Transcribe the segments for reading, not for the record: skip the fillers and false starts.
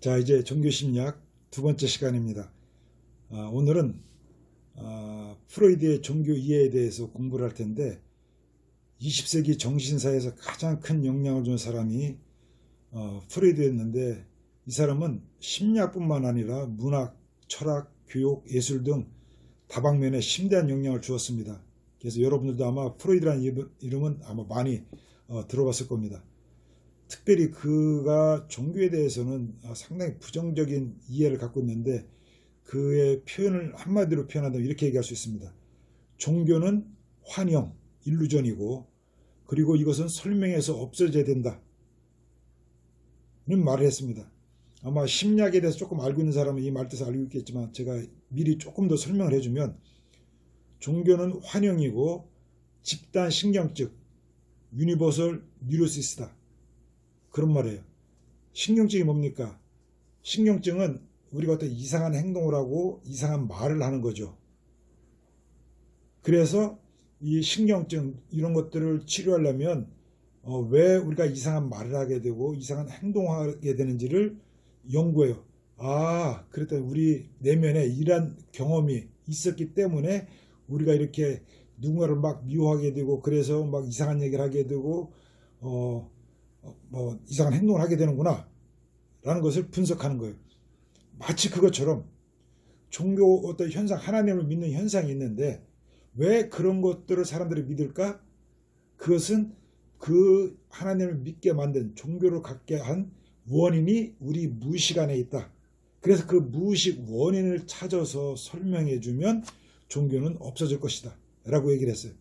자, 이제 종교심리학 두 번째 시간입니다. 오늘은 프로이드의 종교 이해에 대해서 공부를 할 텐데 20세기 정신사에서 가장 큰 영향을 준 사람이 프로이드였는데, 이 사람은 심리학뿐만 아니라 문학, 철학, 교육, 예술 등 다방면에 심대한 영향을 주었습니다. 그래서 여러분들도 아마 프로이드라는 이름은 아마 많이 들어봤을 겁니다. 특별히 그가 종교에 대해서는 상당히 부정적인 이해를 갖고 있는데, 그의 표현을 한마디로 표현한다면 이렇게 얘기할 수 있습니다. 종교는 환영, 일루전이고, 그리고 이것은 설명해서 없어져야 된다 는 말을 했습니다. 아마 심리학에 대해서 조금 알고 있는 사람은 이 말 뜻을 알고 있겠지만, 제가 미리 조금 더 설명을 해주면, 종교는 환영이고 집단 신경증, 유니버설 뉴로시스다, 그런 말이에요. 신경증이 뭡니까? 신경증은 우리가 어떤 이상한 행동을 하고 이상한 말을 하는 거죠. 그래서 이 신경증 이런 것들을 치료하려면 왜 우리가 이상한 말을 하게 되고 이상한 행동을 하게 되는지를 연구해요. 그랬더니 우리 내면에 이러한 경험이 있었기 때문에 우리가 이렇게 누군가를 막 미워하게 되고, 그래서 막 이상한 얘기를 하게 되고 이상한 행동을 하게 되는구나 라는 것을 분석하는 거예요. 마치 그것처럼 종교 어떤 현상, 하나님을 믿는 현상이 있는데 왜 그런 것들을 사람들이 믿을까? 그것은 그 하나님을 믿게 만든, 종교를 갖게 한 원인이 우리 무의식 안에 있다. 그래서 그 무의식 원인을 찾아서 설명해 주면 종교는 없어질 것이다 라고 얘기를 했어요.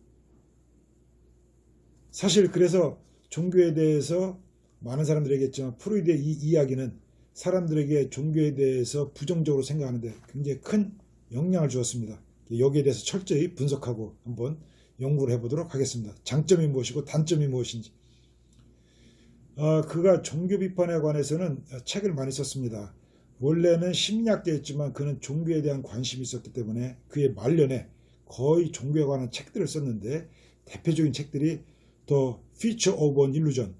사실 그래서 종교에 대해서 많은 사람들이 얘기했지만, 프로이드의 이 이야기는 사람들에게 종교에 대해서 부정적으로 생각하는데 굉장히 큰 영향을 주었습니다. 여기에 대해서 철저히 분석하고 한번 연구를 해보도록 하겠습니다. 장점이 무엇이고 단점이 무엇인지. 그가 종교 비판에 관해서는 책을 많이 썼습니다. 원래는 심리학자였지만 그는 종교에 대한 관심이 있었기 때문에 그의 말년에 거의 종교에 관한 책들을 썼는데, 대표적인 책들이 The Future of an Illusion,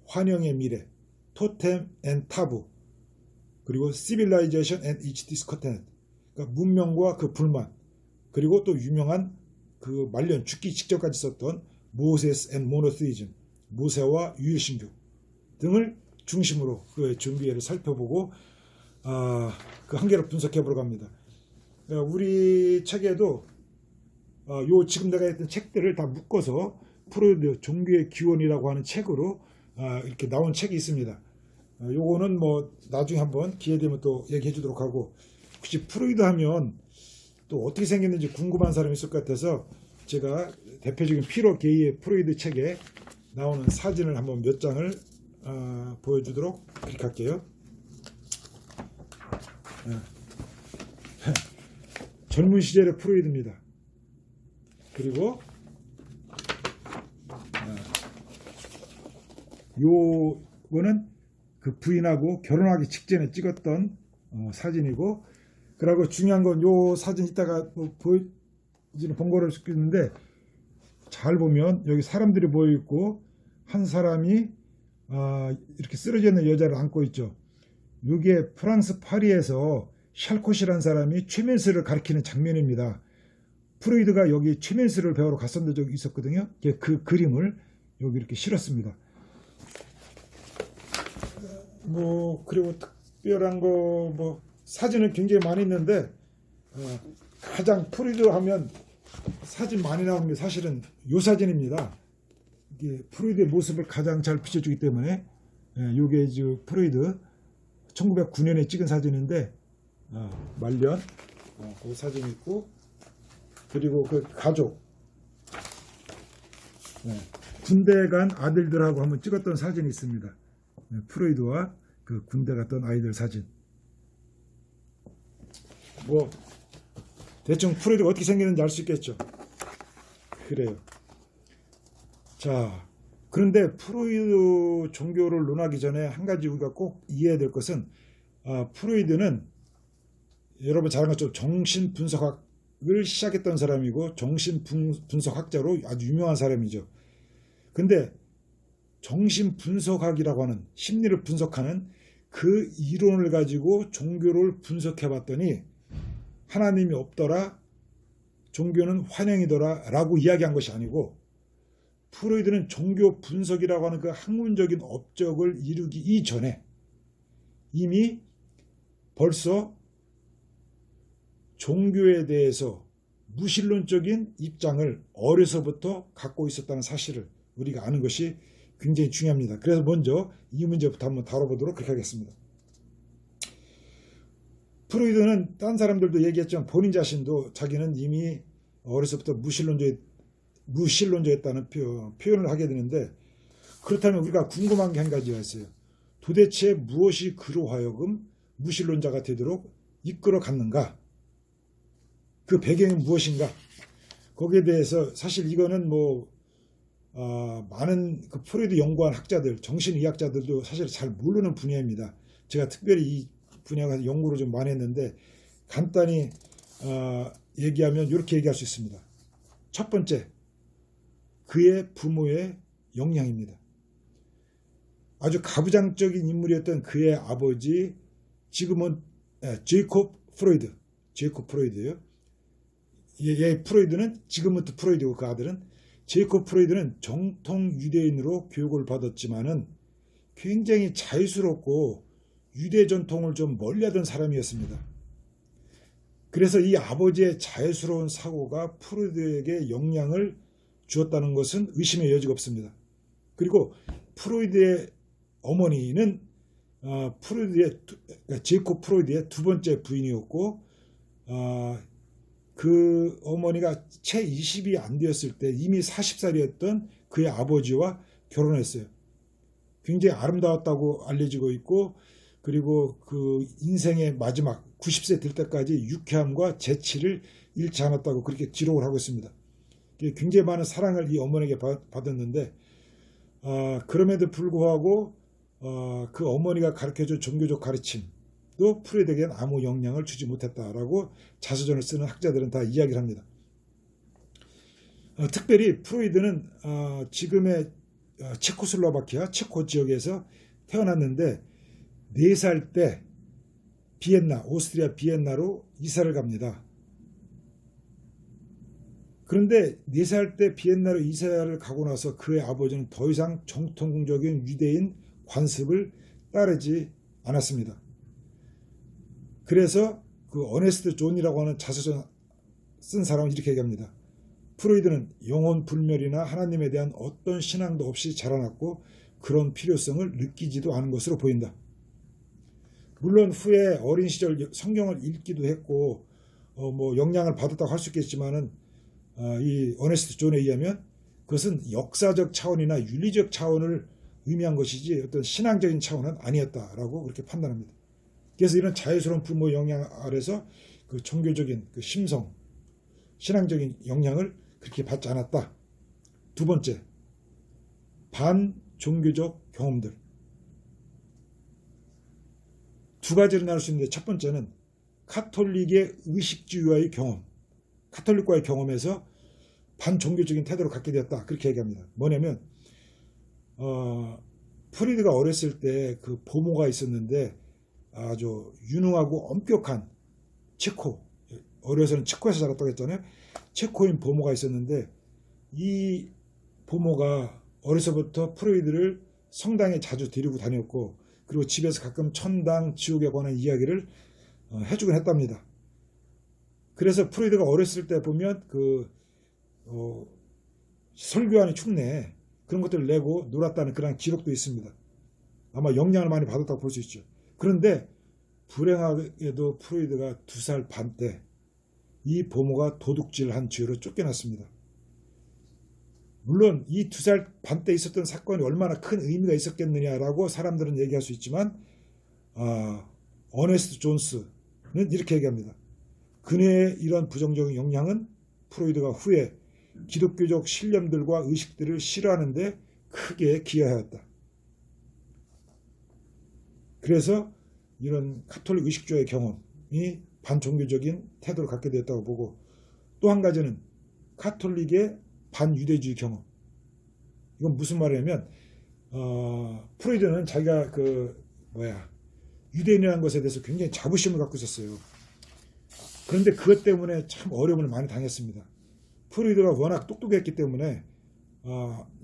환영의 미래, 토템 앤 타부, 그리고 Civilization and its Discontent, 그러니까 문명과 그 불만, 그리고 또 유명한 그 말년 죽기 직전까지 썼던 Moses and Monotheism, 모세와 유일신교 등을 중심으로 그의 종교를 살펴보고 그 한계를 분석해 보려고 합니다. 우리 책에도 지금 내가 했던 책들을 다 묶어서 프로이드 종교의 기원이라고 하는 책으로 이렇게 나온 책이 있습니다. 요거는 뭐 나중에 한번 기회 되면 또 얘기해 주도록 하고, 혹시 프로이드 하면 또 어떻게 생겼는지 궁금한 사람이 있을 것 같아서 제가 대표적인 피로 게이의 프로이드 책에 나오는 사진을 한번 몇 장을 보여주도록 그렇게 할게요. 젊은 시절의 프로이드입니다. 그리고 요거는 그 부인하고 결혼하기 직전에 찍었던 사진이고, 그리고 중요한 건 요 사진 이따가 보여지는 번거로울 수 있는데, 잘 보면 여기 사람들이 모여 있고 한 사람이 이렇게 쓰러져 있는 여자를 안고 있죠. 이게 프랑스 파리에서 샬콧이라는 사람이 최면스를 가리키는 장면입니다. 프로이드가 여기 최면스를 배우러 갔었던 적이 있었거든요. 그 그림을 여기 이렇게 실었습니다. 그리고 특별한 거 사진은 굉장히 많이 있는데, 가장 프로이드 하면 사진 많이 나오는 게 사실은 이 사진입니다. 이게 프로이드의 모습을 가장 잘 비춰주기 때문에, 이게 프로이드 1909년에 찍은 사진인데, 말년 그 사진이 있고, 그리고 그 가족, 군대 간 아들들하고 한번 찍었던 사진이 있습니다. 프로이드와 그 군대 갔던 아이들 사진. 대충 프로이드가 어떻게 생겼는지 알 수 있겠죠. 그래요. 자, 그런데 프로이드 종교를 논하기 전에 한 가지 우리가 꼭 이해해야 될 것은, 프로이드는 여러분 잘 아는 것처럼 정신분석학을 시작했던 사람이고 정신분석학자로 아주 유명한 사람이죠. 근데 정신분석학이라고 하는, 심리를 분석하는 그 이론을 가지고 종교를 분석해 봤더니 하나님이 없더라, 종교는 환영이더라 라고 이야기한 것이 아니고, 프로이드는 종교 분석이라고 하는 그 학문적인 업적을 이루기 이전에 이미 벌써 종교에 대해서 무신론적인 입장을 어려서부터 갖고 있었다는 사실을 우리가 아는 것이 굉장히 중요합니다. 그래서 먼저 이 문제부터 한번 다뤄보도록 그렇게 하겠습니다. 프로이드는 딴 사람들도 얘기했지만 본인 자신도 자기는 이미 어려서부터 무신론자였다는 표현을 하게 되는데, 그렇다면 우리가 궁금한 게 한 가지가 있어요. 도대체 무엇이 그로 하여금 무신론자가 되도록 이끌어 갔는가? 그 배경이 무엇인가? 거기에 대해서 사실 이거는 많은 그 프로이드 연구한 학자들, 정신의학자들도 사실 잘 모르는 분야입니다. 제가 특별히 이 분야에 연구를 좀 많이 했는데, 간단히 얘기하면 이렇게 얘기할 수 있습니다. 첫 번째, 그의 부모의 영향입니다. 아주 가부장적인 인물이었던 그의 아버지, 지금은 제이콥 프로이드예요. 프로이드는 지금부터 프로이드고, 그 아들은 제이콥 프로이드는 정통 유대인으로 교육을 받았지만은 굉장히 자유스럽고 유대 전통을 좀 멀리하던 사람이었습니다. 그래서 이 아버지의 자유스러운 사고가 프로이드에게 영향을 주었다는 것은 의심의 여지가 없습니다. 그리고 프로이드의 어머니는 제이콥 프로이드의 두 번째 부인이었고, 그 어머니가 채 20이 안 되었을 때 이미 40살이었던 그의 아버지와 결혼했어요. 굉장히 아름다웠다고 알려지고 있고, 그리고 그 인생의 마지막 90세 될 때까지 유쾌함과 재치를 잃지 않았다고 그렇게 기록을 하고 있습니다. 굉장히 많은 사랑을 이 어머니에게 받았는데, 그럼에도 불구하고 그 어머니가 가르쳐준 종교적 가르침도 프로이드에게는 아무 영향을 주지 못했다라고 자서전을 쓰는 학자들은 다 이야기를 합니다. 특별히 프로이드는 지금의 체코슬로바키아, 체코 지역에서 태어났는데 4살 때 오스트리아 비엔나로 이사를 갑니다. 그런데 4살 때 비엔나로 이사를 가고 나서 그의 아버지는 더 이상 정통적인 유대인 관습을 따르지 않았습니다. 그래서 그 어네스트 존이라고 하는 자서전 쓴 사람은 이렇게 얘기합니다. 프로이드는 영혼 불멸이나 하나님에 대한 어떤 신앙도 없이 자라났고 그런 필요성을 느끼지도 않은 것으로 보인다. 물론 후에 어린 시절 성경을 읽기도 했고 영향을 받았다고 할 수 있겠지만은 이 어네스트 존에 의하면 그것은 역사적 차원이나 윤리적 차원을 의미한 것이지 어떤 신앙적인 차원은 아니었다라고 그렇게 판단합니다. 그래서 이런 자유스러운 부모의 영향 아래서 그 종교적인 그 심성, 신앙적인 영향을 그렇게 받지 않았다. 두 번째, 반종교적 경험들. 두 가지로 나눌 수 있는데, 첫 번째는 카톨릭의 의식주의와의 경험, 카톨릭과의 경험에서 반종교적인 태도를 갖게 되었다. 그렇게 얘기합니다. 뭐냐면 프로이드가 어렸을 때 그 보모가 있었는데 아주 유능하고 엄격한 어려서는 체코에서 자랐다고 했잖아요. 체코인 보모가 있었는데 이 보모가 어려서부터 프로이드를 성당에 자주 데리고 다녔고, 그리고 집에서 가끔 천당, 지옥에 관한 이야기를 해주곤 했답니다. 그래서 프로이드가 어렸을 때 보면 설교하는 흉내 그런 것들을 내고 놀았다는 그런 기록도 있습니다. 아마 영향을 많이 받았다고 볼 수 있죠. 그런데 불행하게도 프로이드가 2살 반 때 이 보모가 도둑질한 죄로 쫓겨났습니다. 물론 이 2살 반 때 있었던 사건이 얼마나 큰 의미가 있었겠느냐라고 사람들은 얘기할 수 있지만 어네스트 존스는 이렇게 얘기합니다. 그녀의 이런 부정적인 영향은 프로이드가 후에 기독교적 신념들과 의식들을 싫어하는 데 크게 기여하였다. 그래서 이런 카톨릭 의식주의 경험이 반종교적인 태도를 갖게 되었다고 보고, 또 한 가지는 카톨릭의 반유대주의 경험. 이건 무슨 말이냐면 프로이드는 자기가 유대인이라는 것에 대해서 굉장히 자부심을 갖고 있었어요. 그런데 그것 때문에 참 어려움을 많이 당했습니다. 프로이드가 워낙 똑똑했기 때문에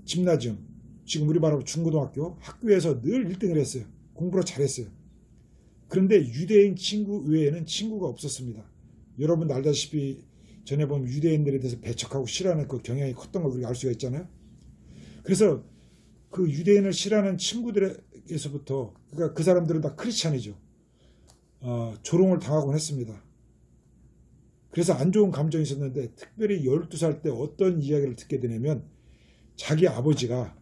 짐나지움, 지금 우리 말하면 중고등학교, 학교에서 늘 1등을 했어요. 공부를 잘했어요. 그런데 유대인 친구 외에는 친구가 없었습니다. 여러분 알다시피 전에 보면 유대인들에 대해서 배척하고 싫어하는 그 경향이 컸던 걸 우리가 알 수가 있잖아요. 그래서 그 유대인을 싫어하는 친구들에게서부터, 그러니까 그 사람들은 다 크리스찬이죠. 조롱을 당하곤 했습니다. 그래서 안 좋은 감정이 있었는데, 특별히 12살 때 어떤 이야기를 듣게 되냐면, 자기 아버지가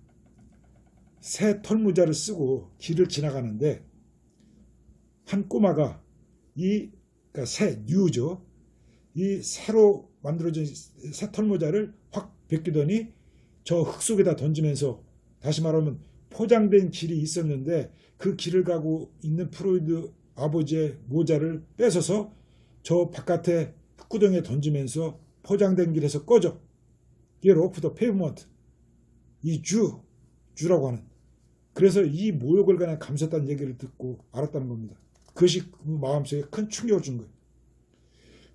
새 털모자를 쓰고 길을 지나가는데 한 꼬마가 그러니까 새 뉴죠. 이 새로 만들어진 새 털모자를 확 벗기더니 저 흙 속에다 던지면서, 다시 말하면 포장된 길이 있었는데 그 길을 가고 있는 프로이드 아버지의 모자를 뺏어서 저 바깥에 흙구덩이에 던지면서 포장된 길에서 꺼져. Get off the pavement. 이 주라고 하는. 그래서 이 모욕을 그냥 감수했다는 얘기를 듣고 알았다는 겁니다. 그것이 그 마음속에 큰 충격을 준 거예요.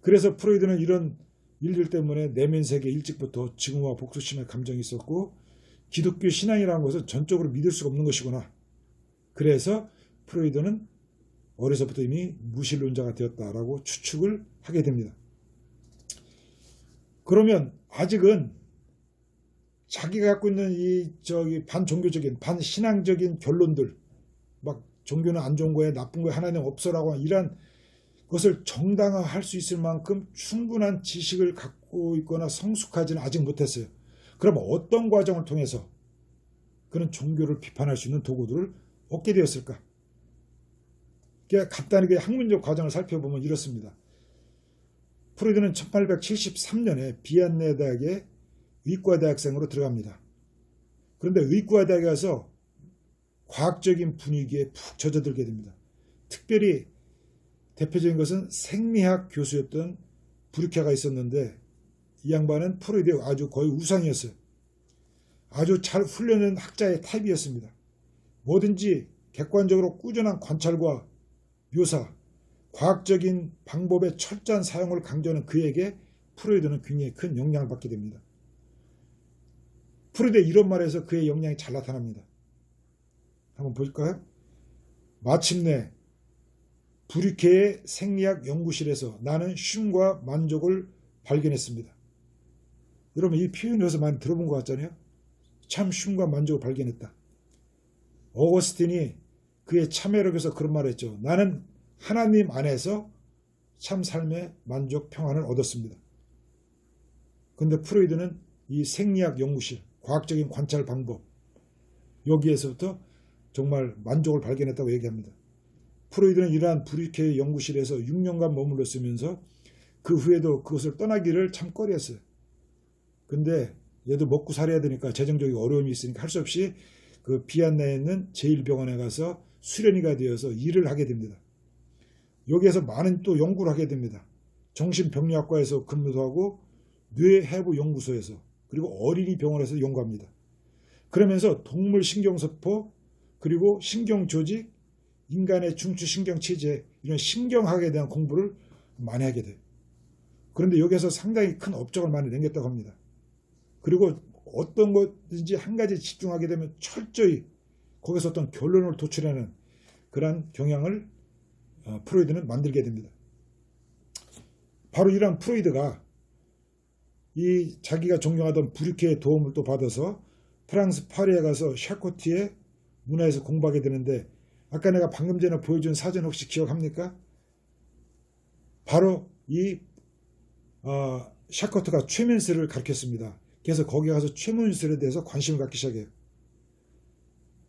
그래서 프로이드는 이런 일들 때문에 내면 세계 일찍부터 증오와 복수심의 감정이 있었고, 기독교 신앙이라는 것은 전적으로 믿을 수가 없는 것이구나. 그래서 프로이드는 어려서부터 이미 무신론자가 되었다라고 추측을 하게 됩니다. 그러면 아직은 자기가 갖고 있는 이 반종교적인 반신앙적인 결론들, 막 종교는 안 좋은 거에 나쁜 거에 하나님 없어라고 이런 것을 정당화할 수 있을 만큼 충분한 지식을 갖고 있거나 성숙하지는 아직 못했어요. 그럼 어떤 과정을 통해서 그런 종교를 비판할 수 있는 도구들을 얻게 되었을까? 그러니까 간단하게 학문적 과정을 살펴보면 이렇습니다. 프로이드는 1873년에 비엔네 대학에 의과대학생으로 들어갑니다. 그런데 의과대학에 가서 과학적인 분위기에 푹 젖어들게 됩니다. 특별히 대표적인 것은 생리학 교수였던 브루케가 있었는데, 이 양반은 프로이드의 아주 거의 우상이었어요. 아주 잘 훈련된 학자의 타입이었습니다. 뭐든지 객관적으로 꾸준한 관찰과 묘사, 과학적인 방법의 철저한 사용을 강조하는 그에게 프로이드는 굉장히 큰 영향을 받게 됩니다. 프로이드의 이런 말에서 그의 역량이 잘 나타납니다. 한번 볼까요? 마침내 브류케의 생리학 연구실에서 나는 쉼과 만족을 발견했습니다. 여러분 이 표현을 여기서 많이 들어본 것 같잖아요. 참 쉼과 만족을 발견했다. 어거스틴이 그의 참회록에서 그런 말을 했죠. 나는 하나님 안에서 참 삶의 만족, 평안을 얻었습니다. 그런데 프로이드는 이 생리학 연구실, 과학적인 관찰 방법, 여기에서부터 정말 만족을 발견했다고 얘기합니다. 프로이드는 이러한 브류케의 연구실에서 6년간 머물렀으면서 그 후에도 그것을 떠나기를 참 꺼려했어요. 근데 얘도 먹고 살아야 되니까 재정적인 어려움이 있으니까 할 수 없이 그 비엔나에 있는 제1병원에 가서 수련의가 되어서 일을 하게 됩니다. 여기에서 많은 또 연구를 하게 됩니다. 정신병리학과에서 근무도 하고 뇌해부연구소에서, 그리고 어린이 병원에서 연구합니다. 그러면서 동물 신경세포, 그리고 신경조직, 인간의 중추신경체제, 이런 신경학에 대한 공부를 많이 하게 돼요. 그런데 여기에서 상당히 큰 업적을 많이 남겼다고 합니다. 그리고 어떤 것든지 한 가지 집중하게 되면 철저히 거기서 어떤 결론을 도출하는 그런 경향을 프로이드는 만들게 됩니다. 바로 이러한 프로이드가 이 자기가 존경하던 브류케의 도움을 또 받아서 프랑스 파리에 가서 샤코티의 문화에서 공부하게 되는데, 아까 내가 방금 전에 보여준 사진 혹시 기억합니까? 바로 이 샤코트가 최면술을 가르쳤습니다. 그래서 거기 가서 최면술에 대해서 관심을 갖기 시작해요.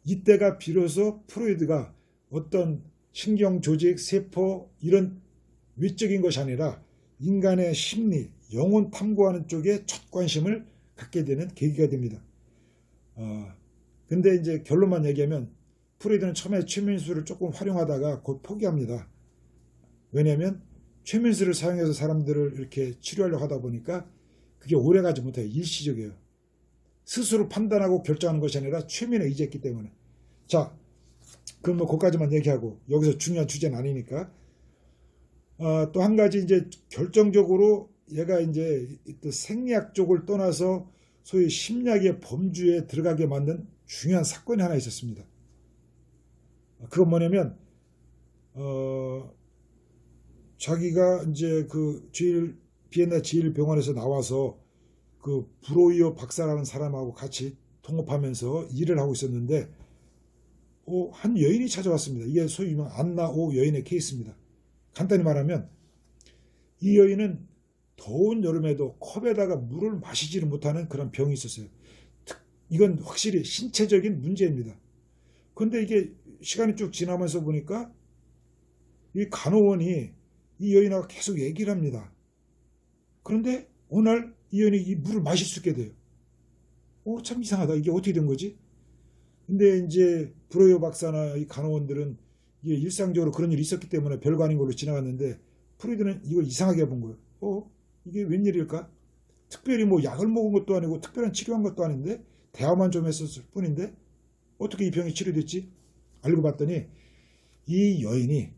이때가 비로소 프로이드가 어떤 신경 조직, 세포 이런 외적인 것이 아니라 인간의 심리, 영혼 탐구하는 쪽에 첫 관심을 갖게 되는 계기가 됩니다. 근데 이제 결론만 얘기하면 프로이드는 처음에 최면술을 조금 활용하다가 곧 포기합니다. 왜냐하면 최면술을 사용해서 사람들을 이렇게 치료하려고 하다 보니까 그게 오래가지 못해요. 일시적이에요. 스스로 판단하고 결정하는 것이 아니라 최면에 의지했기 때문에. 자, 그럼 뭐 거기까지만 얘기하고 여기서 중요한 주제는 아니니까. 또 한 가지 이제 결정적으로 얘가 이제 또 생리학 쪽을 떠나서 소위 심리학의 범주에 들어가게 만든 중요한 사건이 하나 있었습니다. 그건 뭐냐면 자기가 이제 그 비엔나 제1병원에서 나와서 그 브로이어 박사라는 사람하고 같이 동업하면서 일을 하고 있었는데 한 여인이 찾아왔습니다. 이게 소위 유명한 안나 오 여인의 케이스입니다. 간단히 말하면 이 여인은 더운 여름에도 컵에다가 물을 마시지를 못하는 그런 병이 있었어요. 이건 확실히 신체적인 문제입니다. 그런데 이게 시간이 쭉 지나면서 보니까 이 간호원이 이 여인하고 계속 얘기를 합니다. 그런데 어느 날 이 여인이 이 물을 마실 수 있게 돼요. 참 이상하다. 이게 어떻게 된 거지? 근데 이제 브로이어 박사나 이 간호원들은 이게 일상적으로 그런 일이 있었기 때문에 별거 아닌 걸로 지나갔는데 프로이드는 이걸 이상하게 본 거예요. 이게 웬일일까? 특별히 뭐 약을 먹은 것도 아니고 특별한 치료한 것도 아닌데 대화만 좀 했었을 뿐인데 어떻게 이 병이 치료됐지? 알고 봤더니 이 여인이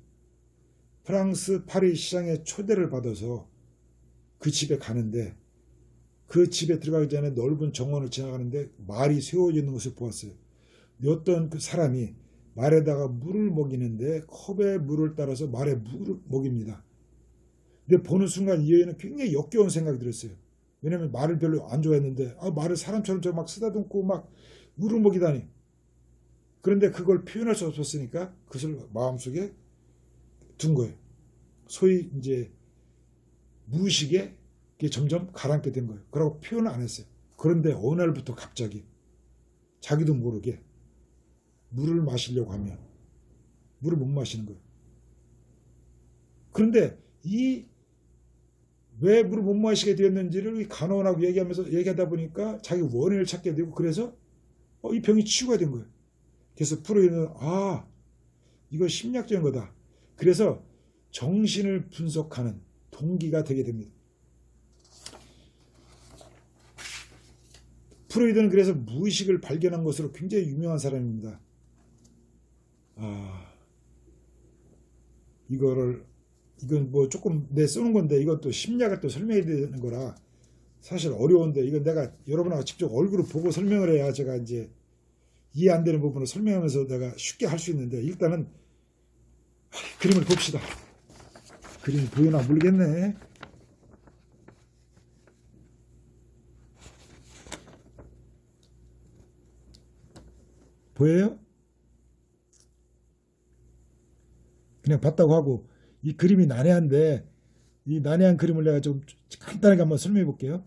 프랑스 파리 시장에 초대를 받아서 그 집에 가는데 그 집에 들어가기 전에 넓은 정원을 지나가는데 말이 세워져 있는 것을 보았어요. 어떤 그 사람이 말에다가 물을 먹이는데 컵에 물을 따라서 말에 물을 먹입니다. 근데 보는 순간 이 여인은 굉장히 역겨운 생각이 들었어요. 왜냐하면 말을 별로 안 좋아했는데 말을 사람처럼 막 쓰다듬고 막 물을 먹이다니. 그런데 그걸 표현할 수 없었으니까 그것을 마음속에 둔 거예요. 소위 이제 무의식에 점점 가라앉게 된 거예요. 그러고 표현을 안 했어요. 그런데 어느 날부터 갑자기 자기도 모르게 물을 마시려고 하면 물을 못 마시는 거예요. 그런데 왜 물을 못 마시게 되었는지를 간호원하고 얘기하다 보니까 자기 원인을 찾게 되고 그래서 이 병이 치유가 된 거예요. 그래서 프로이드는 이거 심리학적인 거다. 그래서 정신을 분석하는 동기가 되게 됩니다. 프로이드는 그래서 무의식을 발견한 것으로 굉장히 유명한 사람입니다. 이건 뭐 조금 내 쓰는 건데 이건 또 심리학을 또 설명해야 되는 거라 사실 어려운데 이건 내가 여러분하고 직접 얼굴을 보고 설명을 해야 제가 이제 이해 안 되는 부분을 설명하면서 내가 쉽게 할 수 있는데 일단은 그림을 봅시다. 그림이 보이나 모르겠네. 보여요? 그냥 봤다고 하고 이 그림이 난해한데 이 난해한 그림을 내가 좀 간단하게 한번 설명해 볼게요.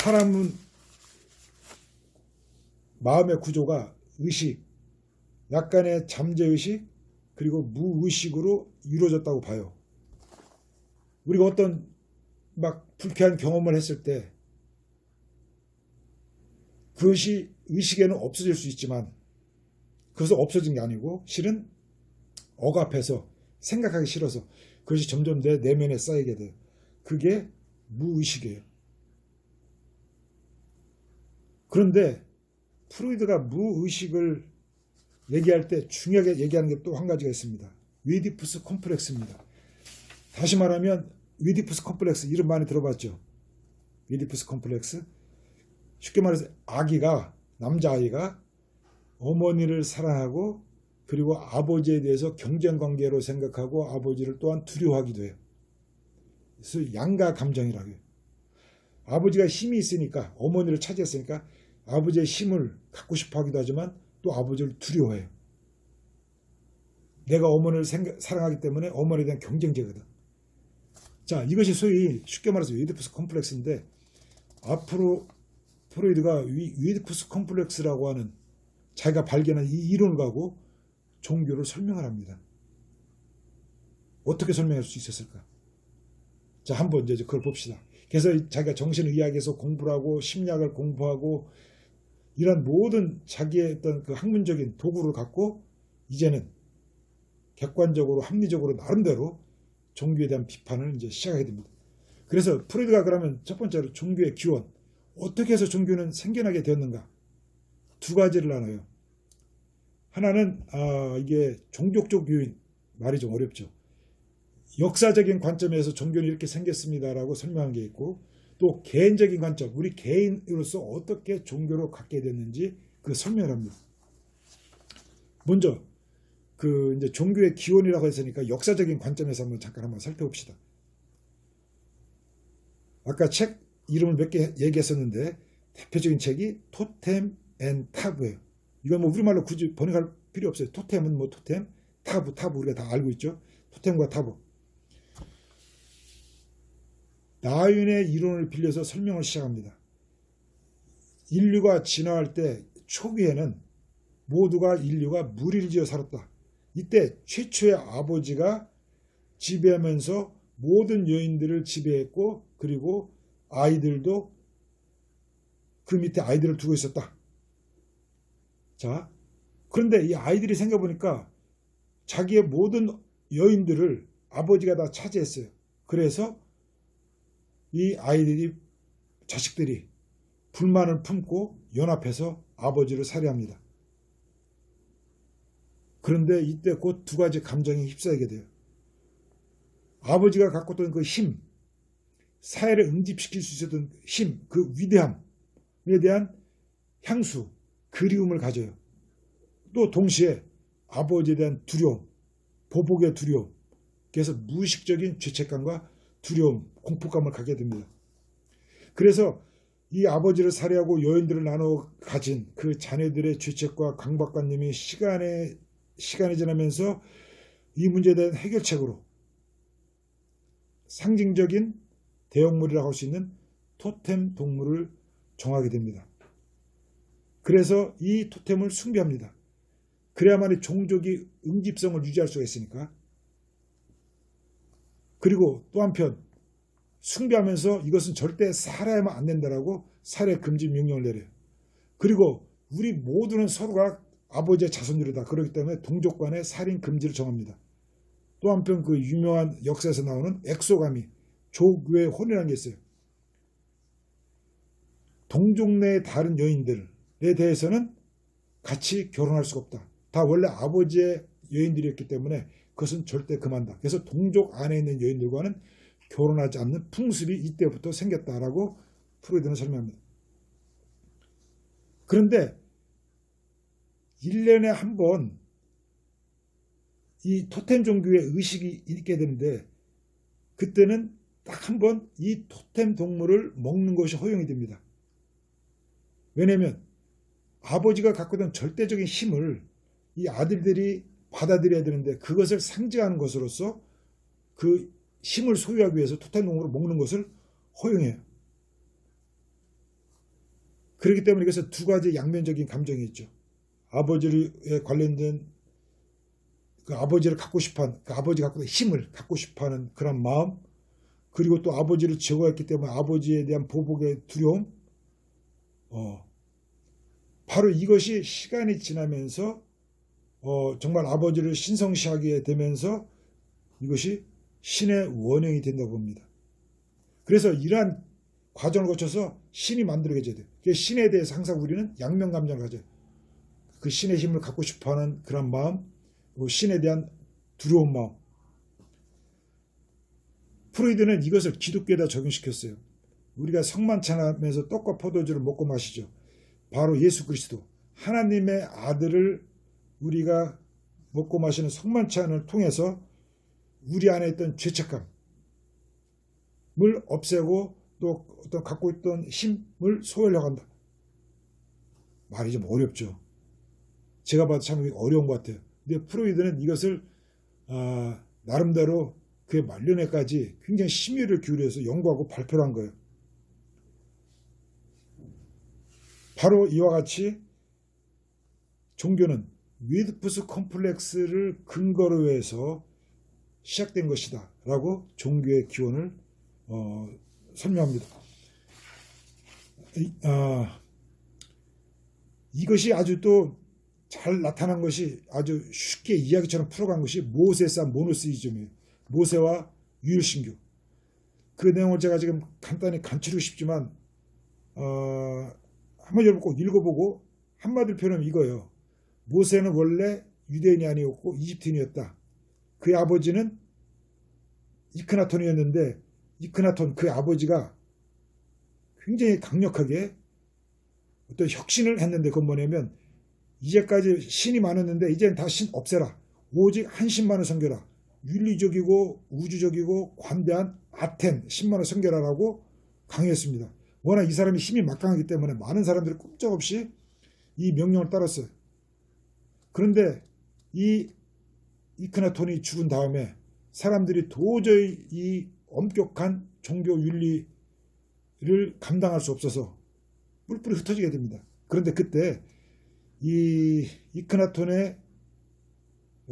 사람은 마음의 구조가 의식, 약간의 잠재의식, 그리고 무의식으로 이루어졌다고 봐요. 우리가 어떤 막 불쾌한 경험을 했을 때 그것이 의식에는 없어질 수 있지만 그것은 없어진 게 아니고 실은 억압해서 생각하기 싫어서 그것이 점점 내 내면에 쌓이게 돼요. 그게 무의식이에요. 그런데 프로이드가 무의식을 얘기할 때 중요하게 얘기하는 게 또 한 가지가 있습니다. 위디푸스 컴플렉스입니다. 다시 말하면 위디푸스 컴플렉스 이름 많이 들어봤죠? 위디푸스 컴플렉스. 쉽게 말해서 남자아이가 어머니를 사랑하고 그리고 아버지에 대해서 경쟁관계로 생각하고 아버지를 또한 두려워하기도 해요. 그래서 양가 감정이라고 해요. 아버지가 힘이 있으니까 어머니를 차지했으니까 아버지의 힘을 갖고 싶어 하기도 하지만 또 아버지를 두려워해요. 내가 어머니를 사랑하기 때문에 어머니에 대한 경쟁제거든. 자, 이것이 소위 쉽게 말해서 위디푸스 컴플렉스인데 앞으로 프로이드가 위디푸스 컴플렉스라고 하는 자기가 발견한 이 이론을 가지고 종교를 설명을 합니다. 어떻게 설명할 수 있었을까? 자, 한번 이제 그걸 봅시다. 그래서 자기가 정신의학에서 공부를 하고 심리학을 공부하고 이런 모든 자기의 어떤 그 학문적인 도구를 갖고 이제는 객관적으로 합리적으로 나름대로 종교에 대한 비판을 이제 시작하게 됩니다. 그래서 프로이드가 그러면 첫 번째로 종교의 기원, 어떻게 해서 종교는 생겨나게 되었는가? 두 가지를 나눠요. 하나는 이게 종교적 요인, 말이 좀 어렵죠. 역사적인 관점에서 종교는 이렇게 생겼습니다라고 설명한 게 있고, 또 개인적인 관점, 우리 개인으로서 어떻게 종교를 갖게 됐는지 그 설명을 합니다. 먼저 그 이제 종교의 기원이라고 했으니까 역사적인 관점에서 한번 살펴봅시다. 아까 책 이름을 몇 개 얘기했었는데 대표적인 책이 토템 앤 타브예요. 이건 뭐 우리말로 굳이 번역할 필요 없어요. 토템은 뭐 토템, 타브 우리가 다 알고 있죠. 토템과 타브. 다윈의 이론을 빌려서 설명을 시작합니다. 인류가 진화할 때 초기에는 모두가 인류가 무리를 지어 살았다. 이때 최초의 아버지가 지배하면서 모든 여인들을 지배했고, 그리고 아이들도 그 밑에 아이들을 두고 있었다. 자, 그런데 이 아이들이 생겨보니까 자기의 모든 여인들을 아버지가 다 차지했어요. 그래서 이 아이들이, 자식들이 불만을 품고 연합해서 아버지를 살해합니다. 그런데 이때 곧 두 가지 감정이 휩싸이게 돼요. 아버지가 갖고 있던 그 힘, 사회를 응집시킬 수 있었던 힘, 그 위대함에 대한 향수, 그리움을 가져요. 또 동시에 아버지에 대한 두려움, 보복의 두려움, 그래서 무의식적인 죄책감과 두려움, 공포감을 갖게 됩니다. 그래서 이 아버지를 살해하고 여인들을 나눠 가진 그 자녀들의 죄책과 강박관념이 시간이 지나면서 이 문제에 대한 해결책으로 상징적인 대형물이라고 할 수 있는 토템 동물을 정하게 됩니다. 그래서 이 토템을 숭배합니다. 그래야만이 종족이 응집성을 유지할 수가 있으니까. 그리고 또 한편 숭배하면서 이것은 절대 살아야만 안 된다라고 살해 금지 명령을 내려요. 그리고 우리 모두는 서로가 아버지의 자손들이다. 그렇기 때문에 동족 간의 살인 금지를 정합니다. 또 한편 그 유명한 역사에서 나오는 엑소가미, 조교의 혼이라는 게 있어요. 동족 내의 다른 여인들에 대해서는 같이 결혼할 수가 없다. 다 원래 아버지의 여인들이었기 때문에 그것은 절대 금한다. 그래서 동족 안에 있는 여인들과는 결혼하지 않는 풍습이 이때부터 생겼다라고 프로이드는 설명합니다. 그런데 1년에 한 번 이 토템 종교의 의식이 있게 되는데, 그때는 딱 한 번 이 토템 동물을 먹는 것이 허용이 됩니다. 왜냐하면 아버지가 갖고 있던 절대적인 힘을 이 아들들이 받아들여야 되는데, 그것을 상징하는 것으로서 그 힘을 소유하기 위해서 토템 동물을 먹는 것을 허용해요. 그렇기 때문에 그래서 두 가지 양면적인 감정이 있죠. 아버지에 관련된 그 아버지를 갖고 싶어하는, 그 아버지 갖고 있는 힘을 갖고 싶어하는 그런 마음, 그리고 또 아버지를 제거했기 때문에 아버지에 대한 보복의 두려움, 바로 이것이 시간이 지나면서 정말 아버지를 신성시하게 되면서 이것이 신의 원형이 된다고 봅니다. 그래서 이러한 과정을 거쳐서 신이 만들어져야 돼요. 그래서 신에 대해서 항상 우리는 양면 감정을 가져요. 그 신의 힘을 갖고 싶어하는 그런 마음, 그리고 신에 대한 두려운 마음. 프로이드는 이것을 기독교에다 적용시켰어요. 우리가 성만찬하면서 떡과 포도주를 먹고 마시죠. 바로 예수 그리스도, 하나님의 아들을 우리가 먹고 마시는 성만찬을 통해서 우리 안에 있던 죄책감을 없애고 또 어떤 갖고 있던 힘을 소멸하려고 한다. 말이 좀 어렵죠. 제가 봐도 참 어려운 것 같아요. 근데 프로이드는 이것을 나름대로 그의 말년에까지 굉장히 심의를 기울여서 연구하고 발표를 한 거예요. 바로 이와 같이 종교는 위드푸스 컴플렉스를 근거로 해서 시작된 것이다 라고 종교의 기원을 설명합니다. 이것이 아주 또 잘 나타난 것이, 아주 쉽게 이야기처럼 풀어간 것이 모세산 모노스이즘이에요. 모세와 유일신교. 그 내용을 제가 지금 간단히 간추리고 싶지만 한번 여러분 꼭 읽어보고 한마디로 표현하면 이거예요. 모세는 원래 유대인이 아니었고 이집트인이었다. 그의 아버지는 이크나톤이었는데 이크나톤 그의 아버지가 굉장히 강력하게 어떤 혁신을 했는데 그건 뭐냐면 이제까지 신이 많았는데 이제는 다 신 없애라. 오직 한 신만을 섬겨라. 윤리적이고 우주적이고 관대한 아텐 신만을 섬겨라라고 강요했습니다. 워낙 이 사람이 힘이 막강하기 때문에 많은 사람들이 꼼짝없이 이 명령을 따랐어요. 그런데 이 이크나톤이 죽은 다음에 사람들이 도저히 이 엄격한 종교 윤리를 감당할 수 없어서 뿔뿔이 흩어지게 됩니다. 그런데 그때 이 이크나톤의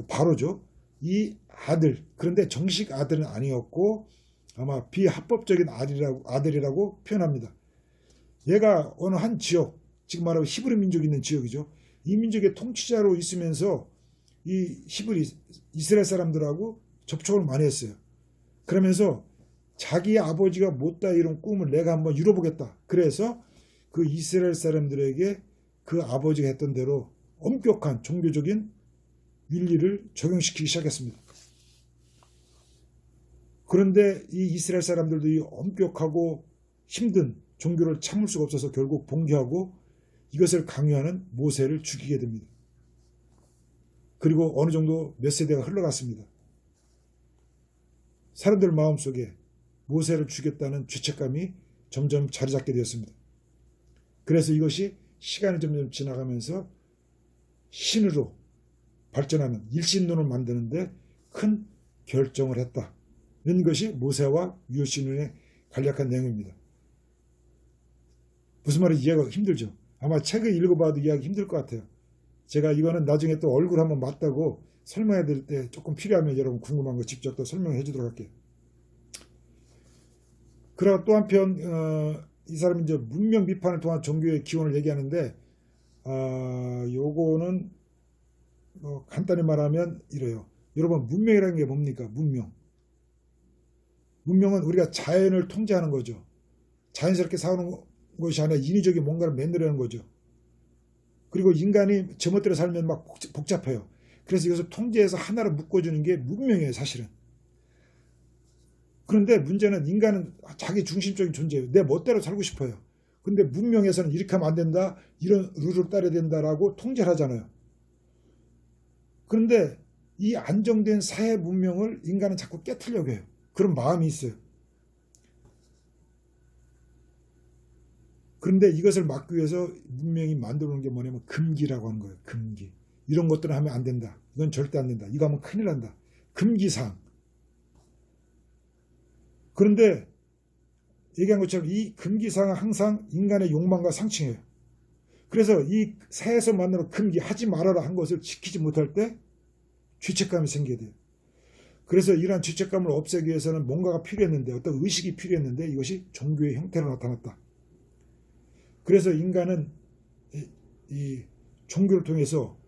바로죠. 이 아들, 그런데 정식 아들은 아니었고 아마 비합법적인 아들이라고 표현합니다. 얘가 어느 한 지역, 지금 말하면 히브리 민족이 있는 지역이죠. 이 민족의 통치자로 있으면서 이 히브리 이스라엘 사람들하고 접촉을 많이 했어요. 그러면서 자기 아버지가 못다 이룬 꿈을 내가 한번 이뤄보겠다. 그래서 그 이스라엘 사람들에게 그 아버지가 했던 대로 엄격한 종교적인 윤리를 적용시키기 시작했습니다. 그런데 이 이스라엘 사람들도 이 엄격하고 힘든 종교를 참을 수가 없어서 결국 봉기하고 이것을 강요하는 모세를 죽이게 됩니다. 그리고 어느 정도 몇 세대가 흘러갔습니다. 사람들 마음속에 모세를 죽였다는 죄책감이 점점 자리 잡게 되었습니다. 그래서 이것이 시간이 점점 지나가면서 신으로 발전하는 일신론을 만드는데 큰 결정을 했다는 것이 모세와 유효신론의 간략한 내용입니다. 무슨 말인지 이해가 힘들죠? 아마 책을 읽어봐도 이해하기 힘들 것 같아요. 제가 이거는 나중에 또 얼굴 한번 맞다고 설명해 드릴 때 조금 필요하면 여러분 궁금한 거 직접 또 설명해 주도록 할게요. 그리고 또 한편 이 사람이 이제 문명 비판을 통한 종교의 기원을 얘기하는데 요거는 간단히 말하면 이래요. 여러분 문명이라는 게 뭡니까? 문명은 우리가 자연을 통제하는 거죠. 자연스럽게 사는 것이 아니라 인위적인 뭔가를 만들어내는 거죠. 그리고 인간이 제멋대로 살면 막 복잡해요. 그래서 이것을 통제해서 하나로 묶어주는 게 문명이에요, 사실은. 그런데 문제는 인간은 자기 중심적인 존재예요. 내 멋대로 살고 싶어요. 근데 문명에서는 이렇게 하면 안 된다, 이런 룰을 따라야 된다라고 통제를 하잖아요. 그런데 이 안정된 사회 문명을 인간은 자꾸 깨트리려고 해요. 그런 마음이 있어요. 그런데 이것을 막기 위해서 문명이 만들어 놓은 게 뭐냐면 금기라고 하는 거예요. 금기. 이런 것들은 하면 안 된다. 이건 절대 안 된다. 이거 하면 큰일 난다. 금기사항. 그런데 얘기한 것처럼 이 금기사항은 항상 인간의 욕망과 상충해요. 그래서 이 사회에서 만나는 금기, 하지 말아라 한 것을 지키지 못할 때 죄책감이 생기게 돼요. 그래서 이러한 죄책감을 없애기 위해서는 뭔가가 필요했는데, 어떤 의식이 필요했는데 이것이 종교의 형태로 나타났다. 그래서 인간은 이 종교를 통해서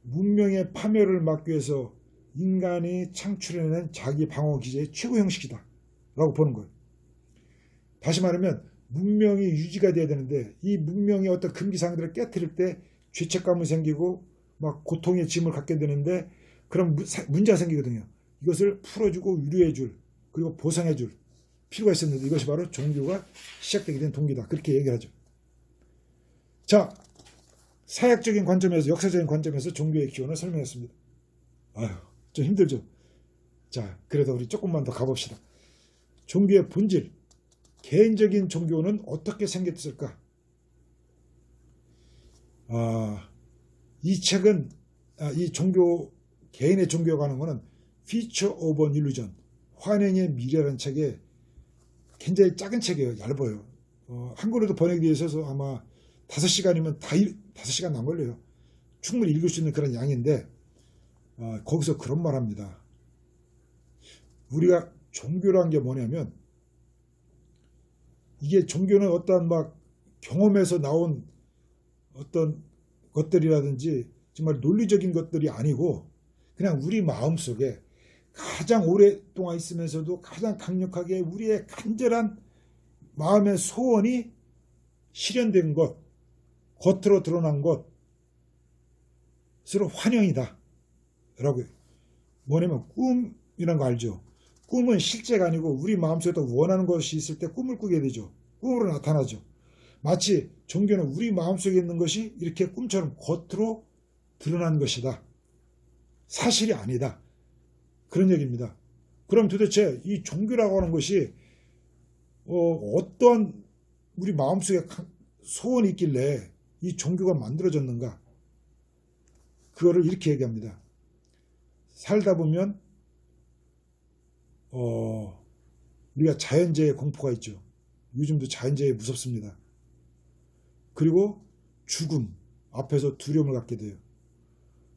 문명의 파멸을 막기 위해서 인간이 창출해낸 자기 방어 기제의 최고 형식이다 라고 보는 거예요. 다시 말하면 문명이 유지가 돼야 되는데 이 문명의 어떤 금기사항들을 깨트릴 때 죄책감이 생기고 막 고통의 짐을 갖게 되는데 그런 문제가 생기거든요. 이것을 풀어주고 위로해줄 그리고 보상해줄 필요가 있었는데 이것이 바로 종교가 시작되게 된 동기다. 그렇게 얘기를 하죠. 자, 사역적인 관점에서, 역사적인 관점에서 종교의 기원을 설명했습니다. 아유, 좀 힘들죠? 자, 그래도 우리 조금만 더 가봅시다. 종교의 본질, 개인적인 종교는 어떻게 생겼을까? 이 책은, 이 종교, 개인의 종교가 하는 것은 Future of an Illusion, 환영의 미래라는 책에 굉장히 작은 책이에요. 얇아요. 한글로도 번역이 되어 있어서 아마 5시간이면 5시간 안 걸려요. 충분히 읽을 수 있는 그런 양인데 거기서 그런 말 합니다. 우리가 종교란 게 뭐냐면 이게 종교는 어떠한 막 경험에서 나온 어떤 것들이라든지 정말 논리적인 것들이 아니고 그냥 우리 마음속에 가장 오랫동안 있으면서도 가장 강력하게 우리의 간절한 마음의 소원이 실현된 것, 겉으로 드러난 것, 것으로 환영이다 라고. 뭐냐면 꿈이란 거 알죠? 꿈은 실제가 아니고 우리 마음속에도 원하는 것이 있을 때 꿈을 꾸게 되죠. 꿈으로 나타나죠. 마치 종교는 우리 마음속에 있는 것이 이렇게 꿈처럼 겉으로 드러난 것이다. 사실이 아니다. 그런 얘기입니다. 그럼 도대체 이 종교라고 하는 것이 어떠한 우리 마음속에 소원이 있길래 이 종교가 만들어졌는가? 그거를 이렇게 얘기합니다. 살다 보면 우리가 자연재해 공포가 있죠. 요즘도 자연재해 무섭습니다. 그리고 죽음 앞에서 두려움을 갖게 돼요.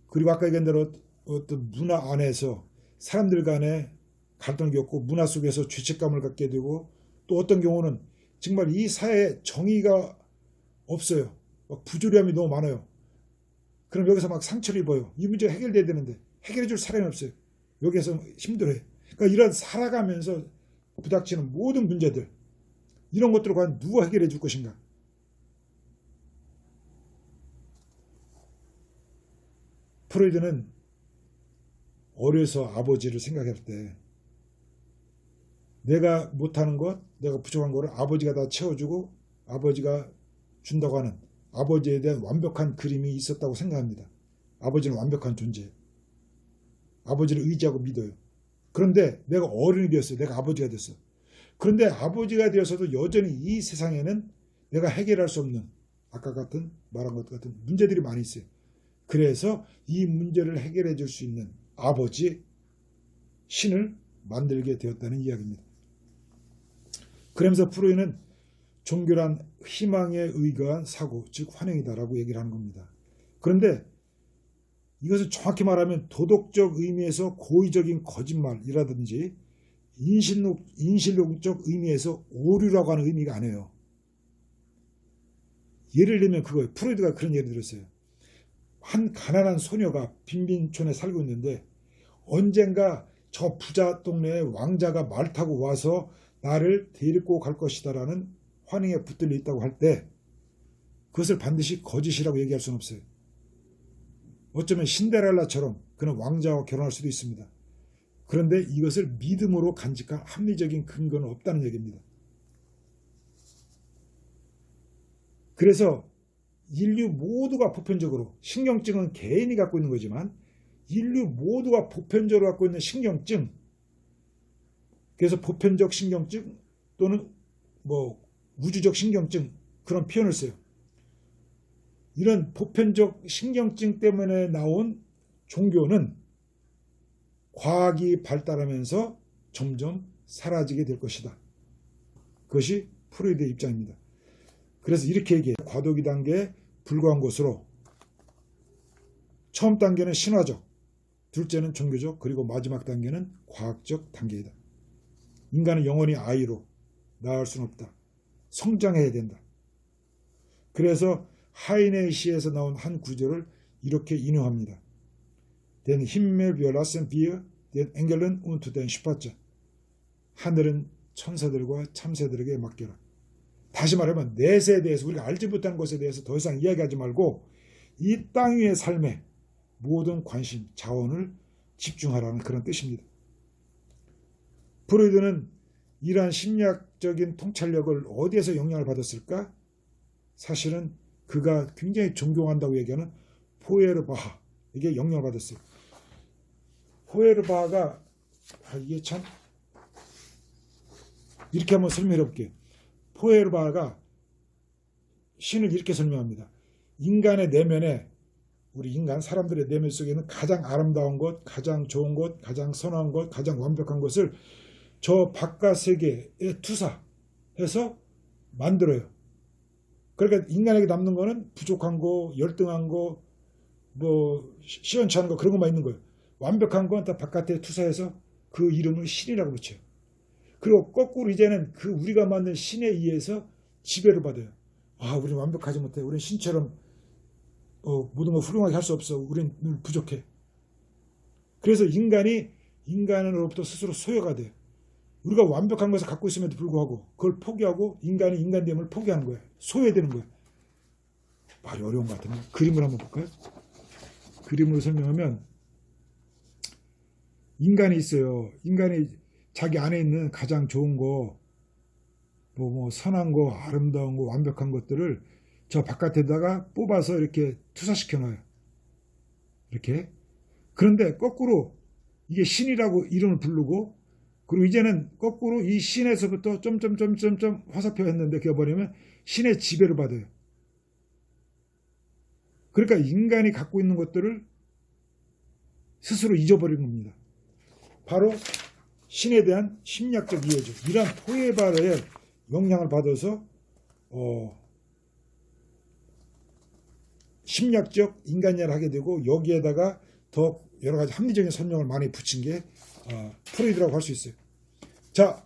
그리고 아까 얘기한 대로 어떤 문화 안에서 사람들 간에 갈등을 겪고 문화 속에서 죄책감을 갖게 되고, 또 어떤 경우는 정말 이 사회에 정의가 없어요. 부조리함이 너무 많아요. 그럼 여기서 막 상처를 입어요. 이 문제가 해결돼야 되는데 해결해 줄 사람이 없어요. 여기에서 힘들어요. 그러니까 이런 살아가면서 부닥치는 모든 문제들, 이런 것들을 과연 누가 해결해 줄 것인가? 프로이드는 어려서 아버지를 생각할 때 내가 못하는 것, 내가 부족한 거를 아버지가 다 채워주고 아버지가 준다고 하는 아버지에 대한 완벽한 그림이 있었다고 생각합니다. 아버지는 완벽한 존재예요. 아버지를 의지하고 믿어요. 그런데 내가 어른이 되었어요. 내가 아버지가 됐어. 그런데 아버지가 되어서도 여전히 이 세상에는 내가 해결할 수 없는, 아까 같은 말한 것 같은 문제들이 많이 있어요. 그래서 이 문제를 해결해 줄 수 있는 아버지, 신을 만들게 되었다는 이야기입니다. 그러면서 프로이는 종교란 희망에 의거한 사고, 즉 환영이다라고 얘기를 하는 겁니다. 그런데 이것을 정확히 말하면 도덕적 의미에서 고의적인 거짓말이라든지 인신론적 의미에서 오류라고 하는 의미가 아니에요. 예를 들면 그거예요. 프로이드가 그런 예를 들었어요. 한 가난한 소녀가 빈빈촌에 살고 있는데 언젠가 저 부자 동네에 왕자가 말 타고 와서 나를 데리고 갈 것이다라는 환영에 붙들려 있다고 할 때 그것을 반드시 거짓이라고 얘기할 수는 없어요. 어쩌면 신데렐라처럼 그는 왕자와 결혼할 수도 있습니다. 그런데 이것을 믿음으로 간직할 합리적인 근거는 없다는 얘기입니다. 그래서 인류 모두가 보편적으로, 신경증은 개인이 갖고 있는 거지만 인류 모두가 보편적으로 갖고 있는 신경증, 그래서 보편적 신경증 또는 우주적 신경증, 그런 표현을 써요. 이런 보편적 신경증 때문에 나온 종교는 과학이 발달하면서 점점 사라지게 될 것이다. 그것이 프로이드의 입장입니다. 그래서 이렇게 얘기해요. 과도기 단계에 불과한 것으로 처음 단계는 신화적, 둘째는 종교적, 그리고 마지막 단계는 과학적 단계이다. 인간은 영원히 아이로 나아갈 수는 없다. 성장해야 된다. 그래서 하이네의 시에서 나온 한 구절을 이렇게 인용합니다. Den Himmel wir lassen wir den Engeln und den Schöpfer. 하늘은 천사들과 참새들에게 맡겨라. 다시 말하면 넷에 대해서, 우리가 알지 못하는 것에 대해서 더 이상 이야기하지 말고 이 땅 위의 삶에 모든 관심, 자원을 집중하라는 그런 뜻입니다. 프로이드는 이러한 심리학적인 통찰력을 어디에서 영향을 받았을까? 사실은 그가 굉장히 존경한다고 얘기하는 포에르바하에게 영향을 받았어요. 포에르바하가 이게 참 이렇게 한번 설명해 볼게요. 포에르바하가 신을 이렇게 설명합니다. 인간의 내면에, 우리 인간 사람들의 내면 속에 있는 가장 아름다운 것, 가장 좋은 것, 가장 선한 것, 가장 완벽한 것을 저 바깥 세계에 투사해서 만들어요. 그러니까 인간에게 남는 거는 부족한 거, 열등한 거, 시원찮은 거, 그런 것만 있는 거예요. 완벽한 건 다 바깥에 투사해서 그 이름을 신이라고 붙여요. 그리고 거꾸로 이제는 그 우리가 만든 신에 의해서 지배를 받아요. 우리는 완벽하지 못해. 우리는 신처럼 모든 걸 훌륭하게 할 수 없어. 우리는 늘 부족해. 그래서 인간으로부터 스스로 소외가 돼요. 우리가 완벽한 것을 갖고 있음에도 불구하고 그걸 포기하고 인간이 인간됨을 포기하는 거예요. 소외되는 거예요. 말이 어려운 것 같은데 그림을 한번 볼까요? 그림으로 설명하면 인간이 있어요. 인간이 자기 안에 있는 가장 좋은 거, 뭐 선한 거, 아름다운 거, 완벽한 것들을 저 바깥에다가 뽑아서 이렇게 투사시켜 놔요. 이렇게. 그런데 거꾸로 이게 신이라고 이름을 부르고, 그리고 이제는 거꾸로 이 신에서부터 점점점점점 화살표 했는데 그게 뭐냐면 신의 지배를 받아요. 그러니까 인간이 갖고 있는 것들을 스스로 잊어버리는 겁니다. 바로 신에 대한 심리학적 이해죠. 이러한 포에바르의 영향을 받아서 심리학적 인간이야를 하게 되고, 여기에다가 더 여러 가지 합리적인 설명을 많이 붙인 게 프로이드라고 할 수 있어요. 자,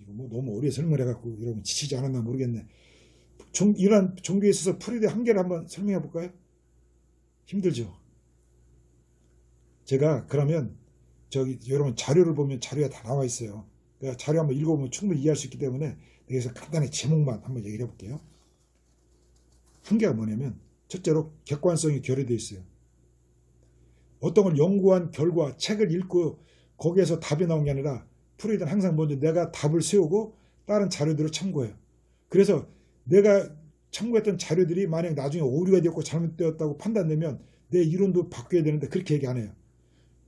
이거 뭐 너무 오래 설명해갖고 여러분 지치지 않았나 모르겠네. 이러한 종교에 있어서 프로이드의 한계를 한번 설명해 볼까요? 힘들죠. 제가 그러면 여러분 자료를 보면 자료에 다 나와 있어요. 그러니까 자료 한번 읽어보면 충분히 이해할 수 있기 때문에 여기서 간단히 제목만 한번 얘기해 볼게요. 한계가 뭐냐면 첫째로 객관성이 결여되어 있어요. 어떤 걸 연구한 결과, 책을 읽고 거기에서 답이 나온 게 아니라 프로이드는 항상 먼저 내가 답을 세우고 다른 자료들을 참고해요. 그래서 내가 참고했던 자료들이 만약 나중에 오류가 되었고 잘못되었다고 판단되면 내 이론도 바뀌어야 되는데 그렇게 얘기 안 해요.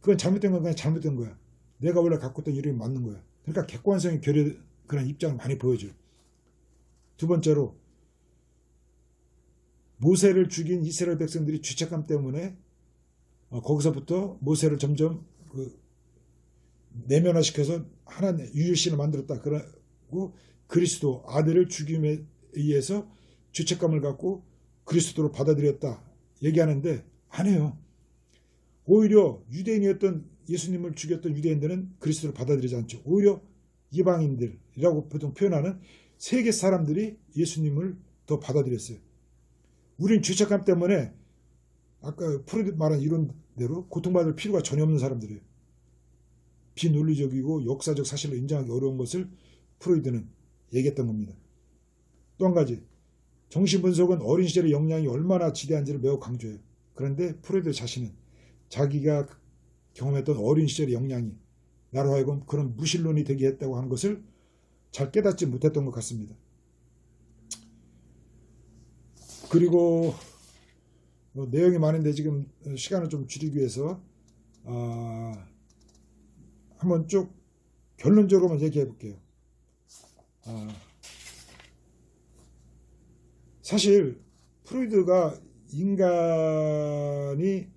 그건 잘못된 건 그냥 잘못된 거야. 내가 원래 갖고 있던 이론이 맞는 거야. 그러니까 객관성이 결여 그런 입장을 많이 보여줘요. 두 번째로 모세를 죽인 이스라엘 백성들이 죄책감 때문에 거기서부터 모세를 점점 내면화시켜서 하나님 유일신을 만들었다. 그리고 그리스도 아들을 죽임에 의해서 죄책감을 갖고 그리스도로 받아들였다 얘기하는데 안 해요. 오히려 유대인이었던 예수님을 죽였던 유대인들은 그리스도를 받아들이지 않죠. 오히려 이방인들이라고 보통 표현하는 세계 사람들이 예수님을 더 받아들였어요. 우린 죄책감 때문에 아까 프로이드 말한 이론대로 고통받을 필요가 전혀 없는 사람들이에요. 비논리적이고 역사적 사실로 인정하기 어려운 것을 프로이드는 얘기했던 겁니다. 또 한 가지, 정신분석은 어린 시절의 영향이 얼마나 지대한지를 매우 강조해요. 그런데 프로이드 자신은 자기가 경험했던 어린 시절의 영향이 나로 하여금 그런 무신론이 되게 했다고 하는 것을 잘 깨닫지 못했던 것 같습니다. 그리고 내용이 많은데 지금 시간을 좀 줄이기 위해서 한번 쭉 결론적으로만 얘기해 볼게요. 사실 프로이드가 인간이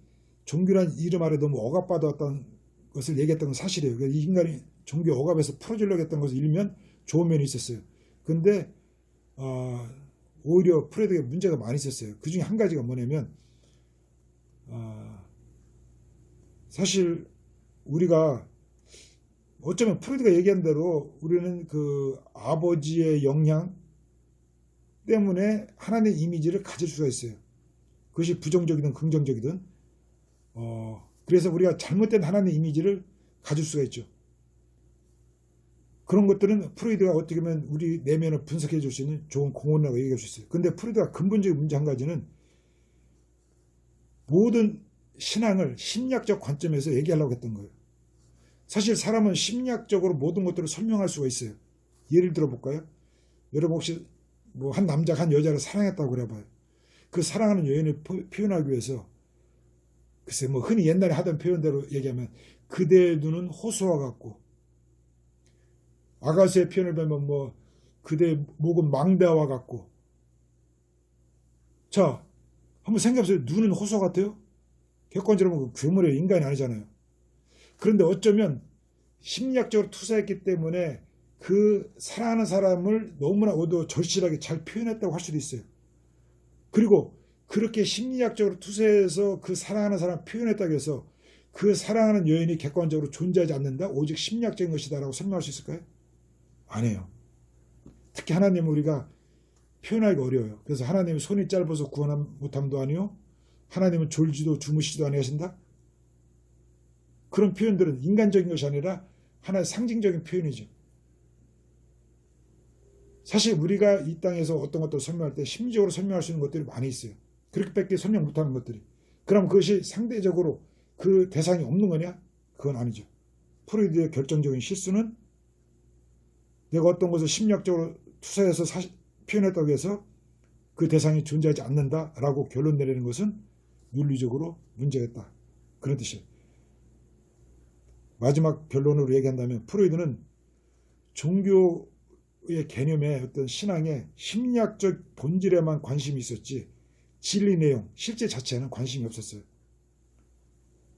종교란 이름 아래 너무 억압받았던 것을 얘기했던 건 사실이에요. 이 인간이 종교 억압에서 풀어주려고 했던 것을 일면 좋은 면이 있었어요. 근데 오히려 프로이드에게 문제가 많이 있었어요. 그 중에 한 가지가 뭐냐면 사실 우리가 어쩌면 프로이드가 얘기한 대로 우리는 그 아버지의 영향 때문에 하나님의 이미지를 가질 수가 있어요. 그것이 부정적이든 긍정적이든 그래서 우리가 잘못된 하나님의 이미지를 가질 수가 있죠. 그런 것들은 프로이드가 어떻게 보면 우리 내면을 분석해 줄 수 있는 좋은 공헌이라고 얘기할 수 있어요. 근데 프로이드가 근본적인 문제 한 가지는 모든 신앙을 심리학적 관점에서 얘기하려고 했던 거예요. 사실 사람은 심리학적으로 모든 것들을 설명할 수가 있어요. 예를 들어 볼까요? 여러분 혹시 뭐 한 남자가 한 여자를 사랑했다고 그래봐요. 그 사랑하는 여인을 표현하기 위해서 글쎄 뭐 흔히 옛날에 하던 표현대로 얘기하면 그대의 눈은 호수와 같고, 아가수의 표현을 보면 뭐 그대의 목은 망대와 같고. 자, 한번 생각해보세요. 눈은 호수와 같아요? 객관적으로 보면 괴물의 인간이 아니잖아요. 그런데 어쩌면 심리학적으로 투사했기 때문에 그 사랑하는 사람을 너무나 절실하게 잘 표현했다고 할 수도 있어요. 그리고 그렇게 심리학적으로 투사해서 그 사랑하는 사람을 표현했다고 해서 그 사랑하는 여인이 객관적으로 존재하지 않는다? 오직 심리학적인 것이다 라고 설명할 수 있을까요? 아니에요. 특히 하나님은 우리가 표현하기가 어려워요. 그래서 하나님은 손이 짧아서 구원 못함도 아니요, 하나님은 졸지도 주무시지도 아니하신다? 그런 표현들은 인간적인 것이 아니라 하나의 상징적인 표현이죠. 사실 우리가 이 땅에서 어떤 것들을 설명할 때 심리적으로 설명할 수 있는 것들이 많이 있어요. 그렇게밖에 설명 못하는 것들이. 그럼 그것이 상대적으로 그 대상이 없는 거냐? 그건 아니죠. 프로이드의 결정적인 실수는 내가 어떤 것을 심리학적으로 투사해서 표현했다고 해서 그 대상이 존재하지 않는다라고 결론 내리는 것은 윤리적으로 문제가 있다. 그런 뜻이에요. 마지막 결론으로 얘기한다면 프로이드는 종교의 개념에 어떤 신앙의 심리학적 본질에만 관심이 있었지 진리 내용, 실제 자체에는 관심이 없었어요.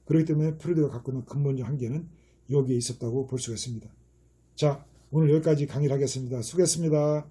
그렇기 때문에 프로이드가 갖고 있는 근본적 한계는 여기에 있었다고 볼 수가 있습니다. 자, 오늘 여기까지 강의를 하겠습니다. 수고했습니다.